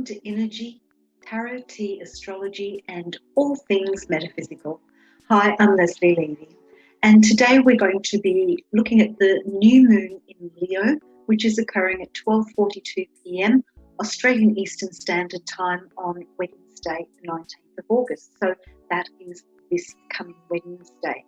Welcome to Innerji, Tarot, Tea, Astrology, and all things metaphysical. Hi, I'm Lesley Levy, and today we're going to be looking at the new moon in Leo, which is occurring at 12:42 p.m. Australian Eastern Standard Time on Wednesday, the 19th of August. So that is this coming Wednesday.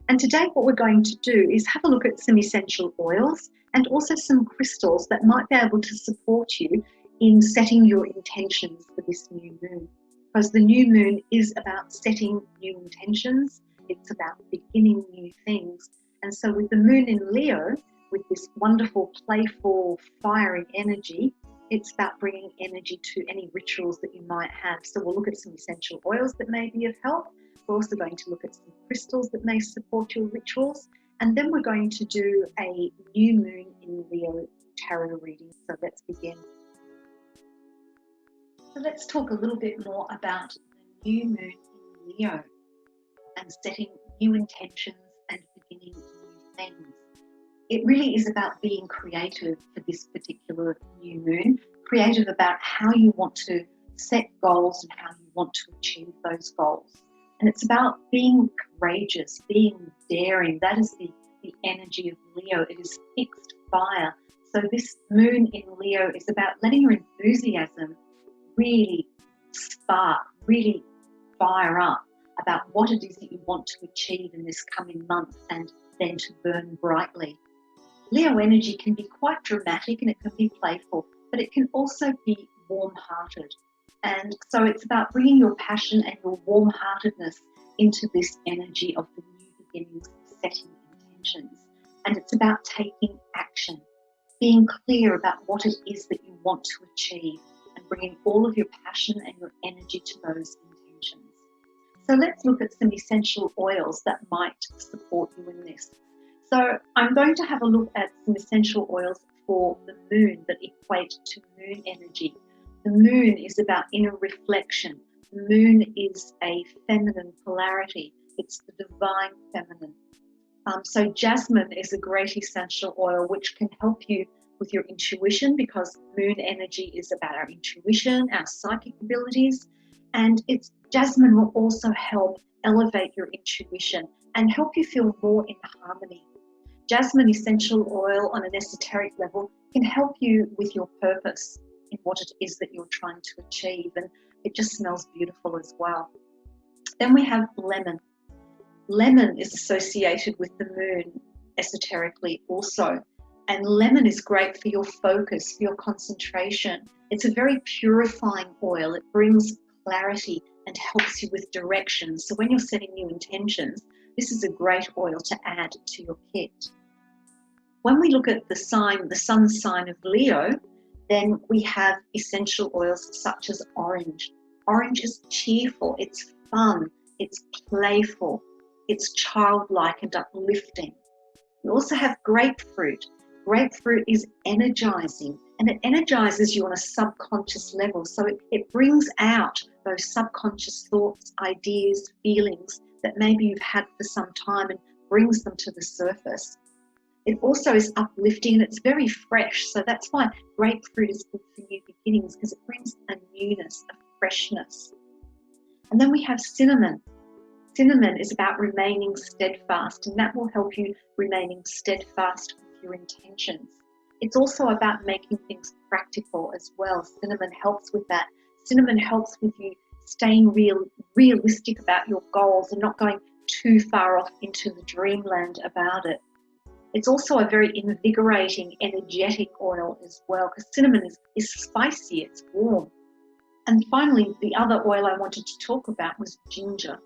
And today what we're going to do is have a look at some essential oils and also some crystals that might be able to support you in setting your intentions for this new moon. Because the new moon is about setting new intentions, it's about beginning new things. And so with the moon in Leo, with this wonderful, playful, fiery energy, it's about bringing energy to any rituals that you might have. So we'll look at some essential oils that may be of help. We're also going to look at some crystals that may support your rituals. And then we're going to do a new moon in Leo tarot reading. So let's begin. So let's talk a little bit more about the new moon in Leo and setting new intentions and beginning new things. It really is about being creative for this particular new moon, creative about how you want to set goals and how you want to achieve those goals. And it's about being courageous, being daring. That is the energy of Leo. It is fixed fire. So this moon in Leo is about letting your enthusiasm really spark, really fire up about what it is that you want to achieve in this coming month and then to burn brightly. Leo energy can be quite dramatic and it can be playful, but it can also be warm-hearted. And so it's about bringing your passion and your warm-heartedness into this energy of the new beginnings, setting intentions. And it's about taking action, being clear about what it is that you want to achieve and bringing all of your passion and your energy to those intentions. So let's look at some essential oils that might support you in this. So I'm going to have a look at some essential oils for the moon that equate to moon energy. The moon is about inner reflection. The moon is a feminine polarity. It's the divine feminine. So jasmine is a great essential oil which can help you with your intuition, because moon energy is about our intuition, our psychic abilities, and jasmine will also help elevate your intuition and help you feel more in harmony. Jasmine essential oil on an esoteric level can help you with your purpose in what it is that you're trying to achieve, and it just smells beautiful as well. Then we have lemon. Lemon is associated with the moon esoterically also. And lemon is great for your focus, for your concentration. It's a very purifying oil. It brings clarity and helps you with direction. So when you're setting new intentions, this is a great oil to add to your kit. When we look at the sun sign of Leo, then we have essential oils such as orange. Orange is cheerful, it's fun, it's playful, it's childlike and uplifting. We also have grapefruit. Grapefruit is energizing, and it energizes you on a subconscious level. So it brings out those subconscious thoughts, ideas, feelings that maybe you've had for some time and brings them to the surface. It also is uplifting and it's very fresh. So that's why grapefruit is good for new beginnings, because it brings a newness, a freshness. And then we have cinnamon. Cinnamon is about remaining steadfast, and that will help you remaining steadfast with your intentions. It's also about making things practical as well. Cinnamon helps with that. Cinnamon helps with you staying realistic about your goals and not going too far off into the dreamland about it. It's also a very invigorating, energetic oil as well, because cinnamon is spicy, it's warm. And finally, the other oil I wanted to talk about was ginger.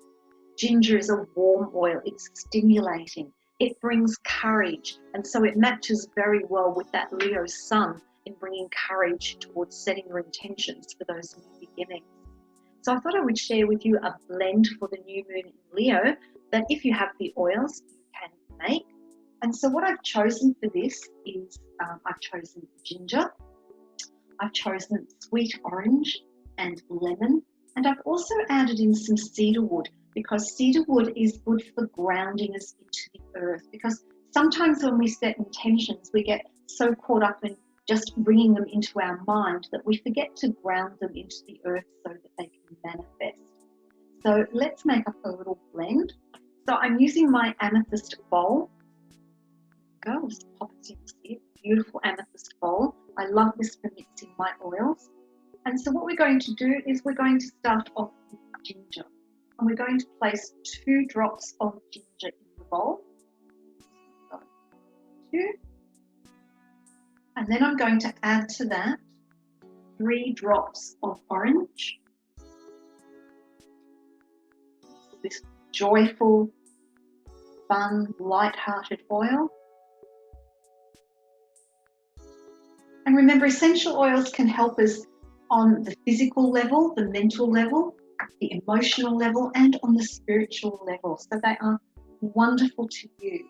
Ginger is a warm oil, it's stimulating, it brings courage, and so it matches very well with that Leo sun in bringing courage towards setting your intentions for those new beginnings. So I thought I would share with you a blend for the new moon in Leo that if you have the oils, you can make. And so what I've chosen for this is I've chosen ginger, I've chosen sweet orange and lemon, and I've also added in some cedarwood, because cedarwood is good for grounding us into the earth. Because sometimes when we set intentions, we get so caught up in just bringing them into our mind, that we forget to ground them into the earth so that they can manifest. So let's make up a little blend. So I'm using my amethyst bowl. Go, just pop it in here. Beautiful amethyst bowl. I love this for mixing my oils. And so what we're going to do is we're going to start off with ginger. And we're going to place 2 drops of ginger in the bowl. 2. And then I'm going to add to that 3 drops of orange. This joyful, fun, light-hearted oil. And remember, essential oils can help us on the physical level, the mental level, the emotional level, and on the spiritual level. So they are wonderful to use.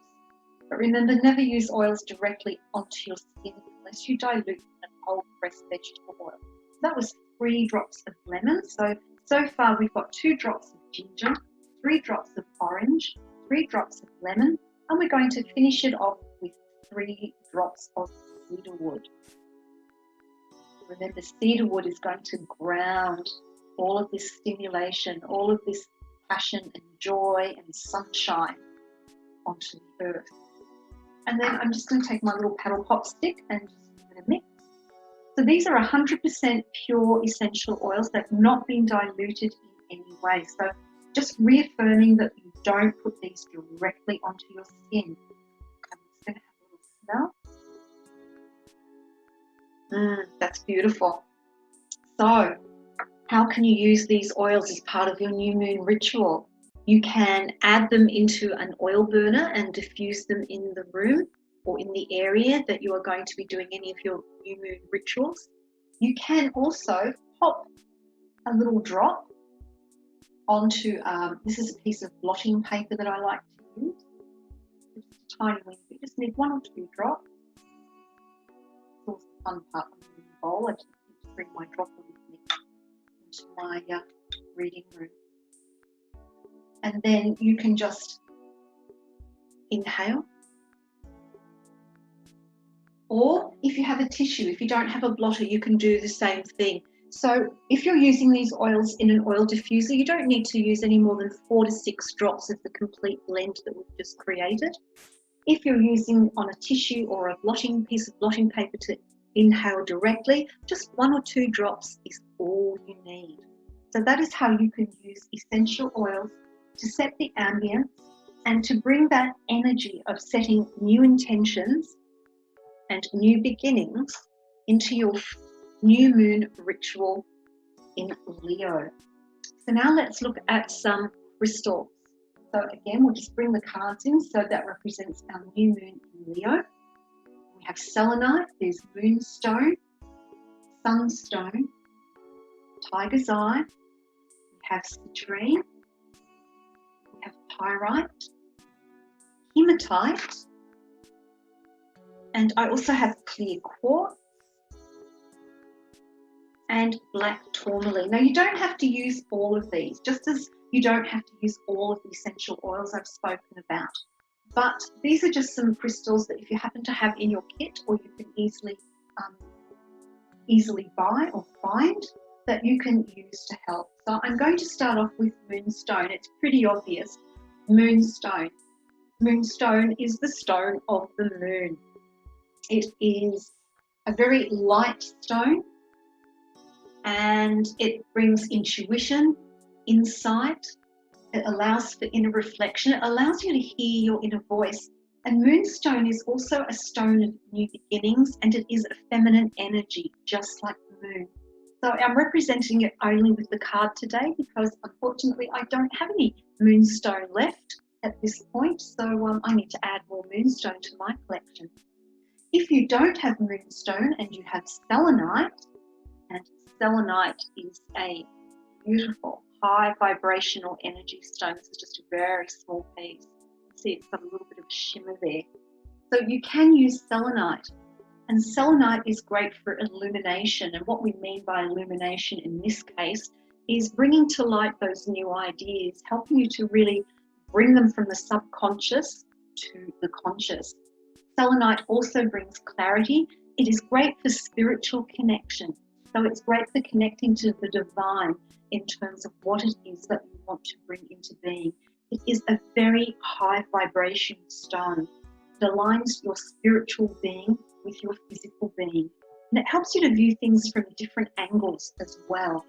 But remember, never use oils directly onto your skin unless you dilute in whole pressed vegetable oil. So that was 3 drops of lemon. So far we've got 2 drops of ginger, 3 drops of orange, 3 drops of lemon, and we're going to finish it off with 3 drops of cedarwood. Remember, cedarwood is going to ground all of this stimulation, all of this passion and joy and sunshine onto the earth. And then I'm just going to take my little paddle pop stick and just give it a mix. So these are 100% pure essential oils that have not been diluted in any way. So just reaffirming that you don't put these directly onto your skin. I'm just going to have a little smell. That's beautiful. So how can you use these oils as part of your new moon ritual? You can add them into an oil burner and diffuse them in the room or in the area that you are going to be doing any of your new moon rituals. You can also pop a little drop onto, this is a piece of blotting paper that I like to use. It's a tiny one. You just need 1 or 2 drops. It's also the fun part of the bowl. I just need to bring my dropper with me into my reading room. And then you can just inhale. Or if you have a tissue, if you don't have a blotter, you can do the same thing. So if you're using these oils in an oil diffuser, you don't need to use any more than 4 to 6 drops of the complete blend that we've just created. If you're using on a tissue or a piece of blotting paper to inhale directly, just 1 or 2 drops is all you need. So that is how you can use essential oils to set the ambience and to bring that energy of setting new intentions and new beginnings into your new moon ritual in Leo. So now let's look at some crystals. So again, we'll just bring the cards in. So that represents our new moon in Leo. We have selenite, there's moonstone, sunstone, tiger's eye, we have citrine, we have pyrite, hematite, and I also have clear quartz and black tourmaline. Now you don't have to use all of these, just as you don't have to use all of the essential oils I've spoken about. But these are just some crystals that if you happen to have in your kit, or you can easily buy or find, that you can use to help. So I'm going to start off with moonstone. It's pretty obvious. Moonstone. Moonstone is the stone of the moon. It is a very light stone, and it brings intuition, insight. It allows for inner reflection. It allows you to hear your inner voice. And moonstone is also a stone of new beginnings, and it is a feminine energy, just like the moon. So I'm representing it only with the card today because unfortunately I don't have any moonstone left at this point. So I need to add more moonstone to my collection. If you don't have moonstone and you have selenite, and selenite is a beautiful high vibrational energy stone. This is just a very small piece. See, it's got a little bit of shimmer there. So you can use selenite, and selenite is great for illumination. And what we mean by illumination in this case is bringing to light those new ideas, helping you to really bring them from the subconscious to the conscious. Selenite also brings clarity. It is great for spiritual connection. So it's great for connecting to the divine in terms of what it is that you want to bring into being. It is a very high vibration stone. It aligns your spiritual being with your physical being. And it helps you to view things from different angles as well.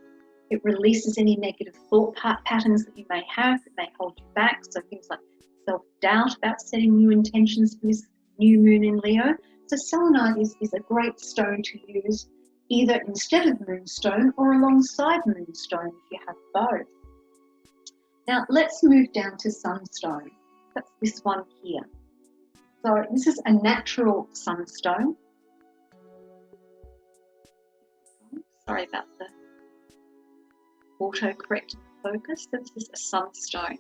It releases any negative thought patterns that you may have that may hold you back. So things like self-doubt about setting new intentions for this new moon in Leo. So selenite is a great stone to use either instead of moonstone or alongside moonstone if you have both. Now let's move down to sunstone. That's this one here. So this is a natural sunstone. Sorry about the autocorrect focus. This is a sunstone.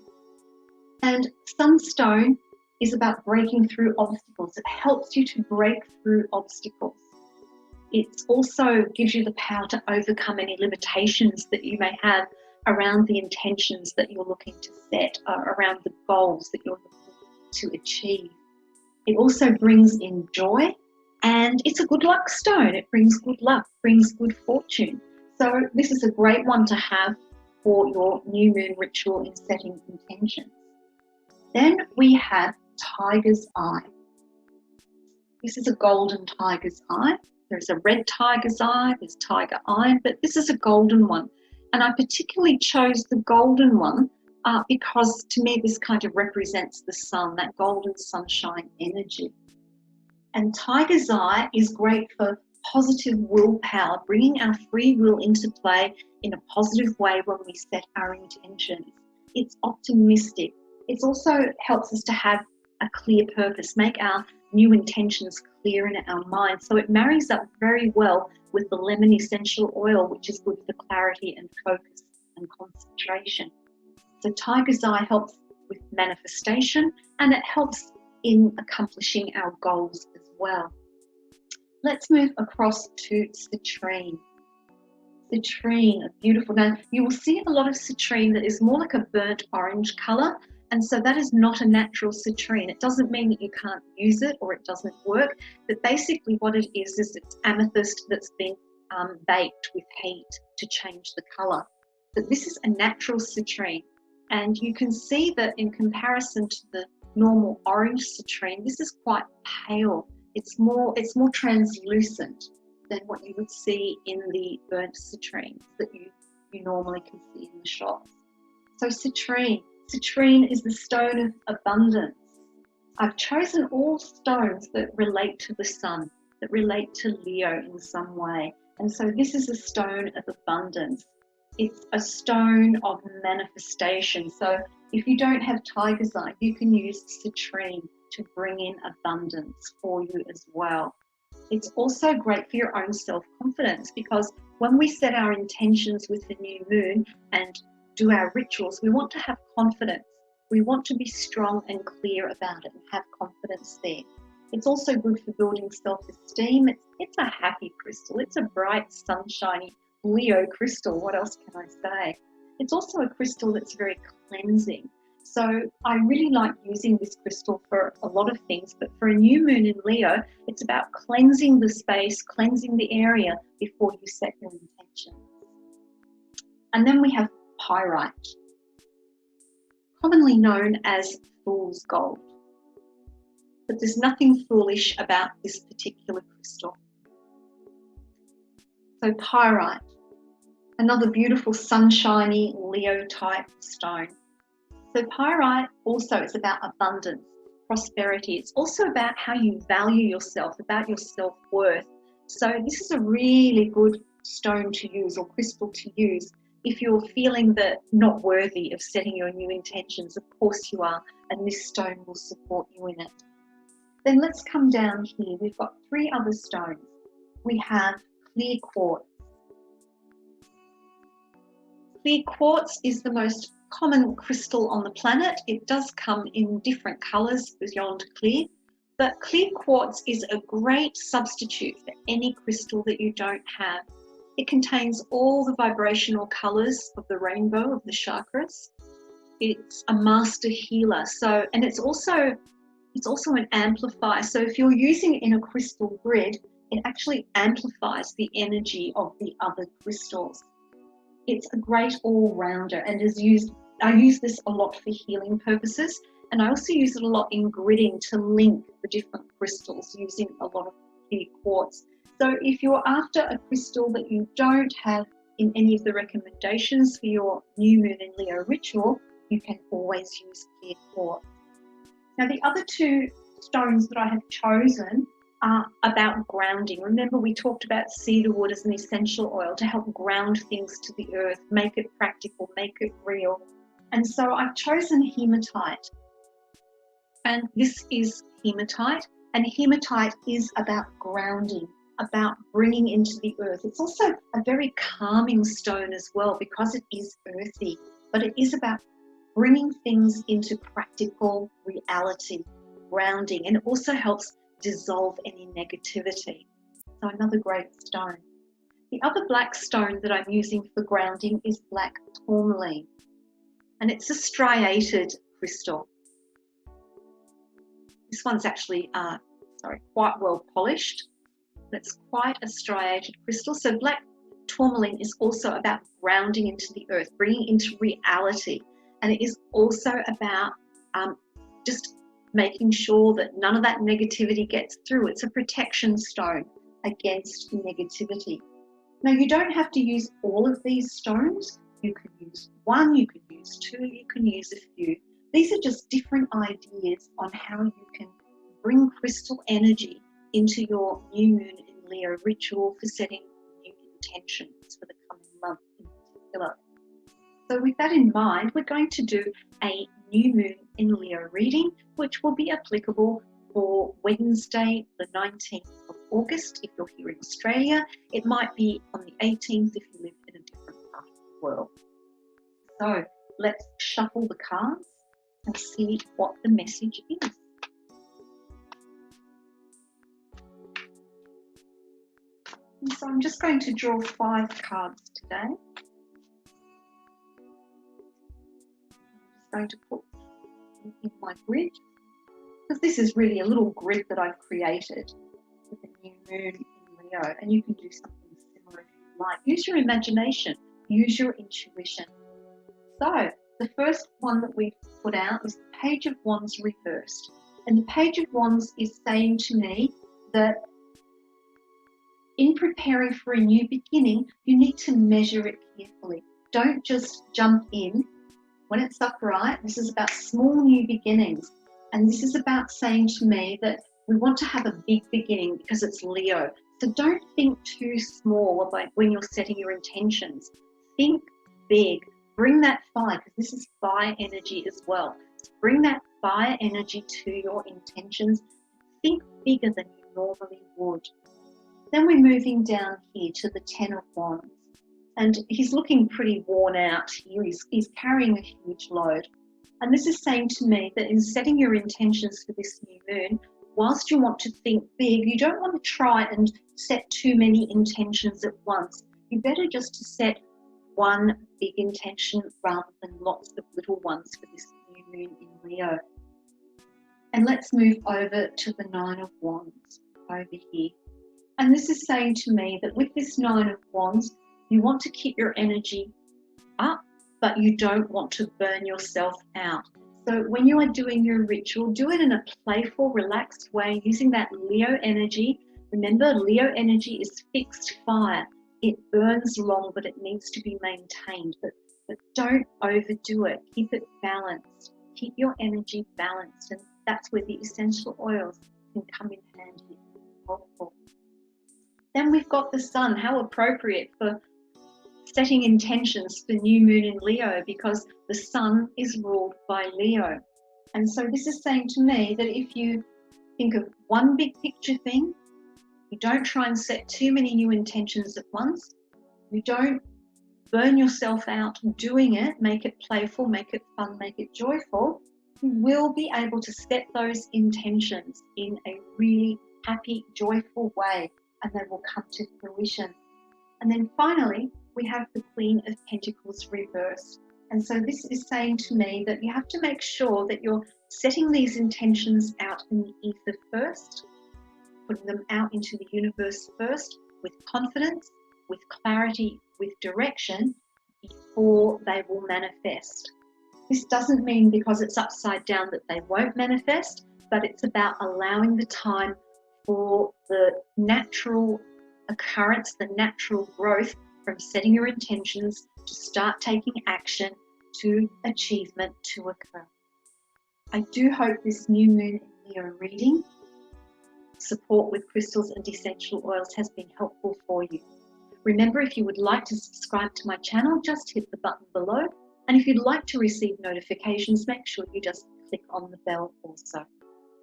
And sunstone is about breaking through obstacles. It helps you to break through obstacles. It also gives you the power to overcome any limitations that you may have around the intentions that you're looking to set, around the goals that you're looking to achieve. It also brings in joy, and it's a good luck stone. It brings good luck, brings good fortune. So this is a great one to have for your new moon ritual in setting intentions. Then we have tiger's eye. This is a golden tiger's eye. There's a red tiger's eye, there's tiger eye, but this is a golden one. And I particularly chose the golden one because to me this kind of represents the sun, that golden sunshine energy. And tiger's eye is great for positive willpower, bringing our free will into play in a positive way when we set our intentions. It's optimistic. It also helps us to have a clear purpose, make our new intentions clear in our mind. So it marries up very well with the lemon essential oil, which is good for clarity and focus and concentration. So tiger's eye helps with manifestation, and it helps in accomplishing our goals as well. Let's move across to citrine. Citrine, a beautiful. Now you will see a lot of citrine that is more like a burnt orange colour, and so that is not a natural citrine. It doesn't mean that you can't use it or it doesn't work, but basically what it is it's amethyst that's been baked with heat to change the colour. But this is a natural citrine, and you can see that in comparison to the normal orange citrine, this is quite pale. It's more translucent than what you would see in the burnt citrines that you normally can see in the shops. So citrine is the stone of abundance. I've chosen all stones that relate to the sun, that relate to Leo in some way. And so this is a stone of abundance. It's a stone of manifestation. So if you don't have tiger's eye, you can use citrine to bring in abundance for you as well. It's also great for your own self-confidence, because when we set our intentions with the new moon and do our rituals, we want to have confidence. We want to be strong and clear about it and have confidence there. It's also good for building self-esteem. It's a happy crystal. It's a bright, sunshiny Leo crystal. What else can I say? It's also a crystal that's very cleansing. So I really like using this crystal for a lot of things, but for a new moon in Leo, it's about cleansing the space, cleansing the area before you set your intention. And then we have pyrite, commonly known as fool's gold. But there's nothing foolish about this particular crystal. So pyrite, another beautiful sunshiny Leo type stone. So pyrite also is about abundance, prosperity. It's also about how you value yourself, about your self-worth. So this is a really good stone to use, or crystal to use, if you're feeling that not worthy of setting your new intentions. Of course you are, and this stone will support you in it. Then let's come down here. We've got 3 other stones. We have clear quartz. Clear quartz is the most common crystal on the planet. It does come in different colours beyond clear, but clear quartz is a great substitute for any crystal that you don't have. It contains all the vibrational colours of the rainbow, of the chakras. It's a master healer. And it's also It's also an amplifier. So if you're using it in a crystal grid, it actually amplifies the energy of the other crystals. It's a great all-rounder and I use this a lot for healing purposes, and I also use it a lot in gridding to link the different crystals using a lot of clear quartz. So if you're after a crystal that you don't have in any of the recommendations for your new moon in Leo ritual, you can always use clear quartz. Now the other two stones that I have chosen are about grounding. Remember, we talked about cedarwood as an essential oil to help ground things to the earth, make it practical, make it real. And so I've chosen hematite. And this is hematite. And hematite is about grounding, about bringing into the earth. It's also a very calming stone as well because it is earthy, but it is about bringing things into practical reality, grounding, and it also helps dissolve any negativity. So another great stone. The other black stone that I'm using for grounding is black tourmaline, and it's a striated crystal. This one's actually quite well polished. It's quite a striated crystal. So black tourmaline is also about grounding into the earth, bringing into reality, and it is also about just making sure that none of that negativity gets through. It's a protection stone against negativity. Now, you don't have to use all of these stones. You can use one, you can use two, you can use a few. These are just different ideas on how you can bring crystal energy into your new moon in Leo ritual for setting new intentions for the coming month in particular. So with that in mind, we're going to do a new moon in Leo reading, which will be applicable for Wednesday, the 19th of August, if you're here in Australia. It might be on the 18th if you live in a different part of the world. So let's shuffle the cards and see what the message is. And so I'm just going to draw 5 cards today. I'm just going to put in my grid, because this is really a little grid that I've created with the new moon in Leo, and you can do something similar if you like. Use your imagination, use your intuition. So the first one that we've put out is the Page of Wands reversed, and the Page of Wands is saying to me that in preparing for a new beginning, you need to measure it carefully. Don't just jump in when it's upright. This is about small new beginnings. And this is about saying to me that we want to have a big beginning because it's Leo. So don't think too small about when you're setting your intentions. Think big. Bring that fire, because this is fire energy as well. So bring that fire energy to your intentions. Think bigger than you normally would. Then we're moving down here to the Ten of Wands. And he's looking pretty worn out here. He's carrying a huge load. And this is saying to me that in setting your intentions for this new moon, whilst you want to think big, you don't want to try and set too many intentions at once. You better just to set one big intention rather than lots of little ones for this new moon in Leo. And let's move over to the Nine of Wands over here. And this is saying to me that with this Nine of Wands, you want to keep your energy up, but you don't want to burn yourself out. So when you are doing your ritual, do it in a playful, relaxed way, using that Leo energy. Remember, Leo energy is fixed fire. It burns long, but it needs to be maintained. But don't overdo it. Keep it balanced. Keep your energy balanced. And that's where the essential oils can come in handy. Helpful. Then we've got the Sun. How appropriate for setting intentions for new moon in Leo, because the Sun is ruled by Leo. And so this is saying to me that if you think of one big picture thing, you don't try and set too many new intentions at once, you don't burn yourself out doing it, make it playful, make it fun, make it joyful, you will be able to set those intentions in a really happy, joyful way, and they will come to fruition. And then finally, we have the Queen of Pentacles reversed. And so this is saying to me that you have to make sure that you're setting these intentions out in the ether first, putting them out into the universe first with confidence, with clarity, with direction before they will manifest. This doesn't mean because it's upside down that they won't manifest, but it's about allowing the time for the natural occurrence, the natural growth from setting your intentions to start taking action to achievement to occur. I do hope this new moon in Leo reading, support with crystals and essential oils, has been helpful for you. Remember, if you would like to subscribe to my channel, just hit the button below. And if you'd like to receive notifications, make sure you just click on the bell also.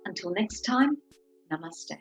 Until next time, namaste.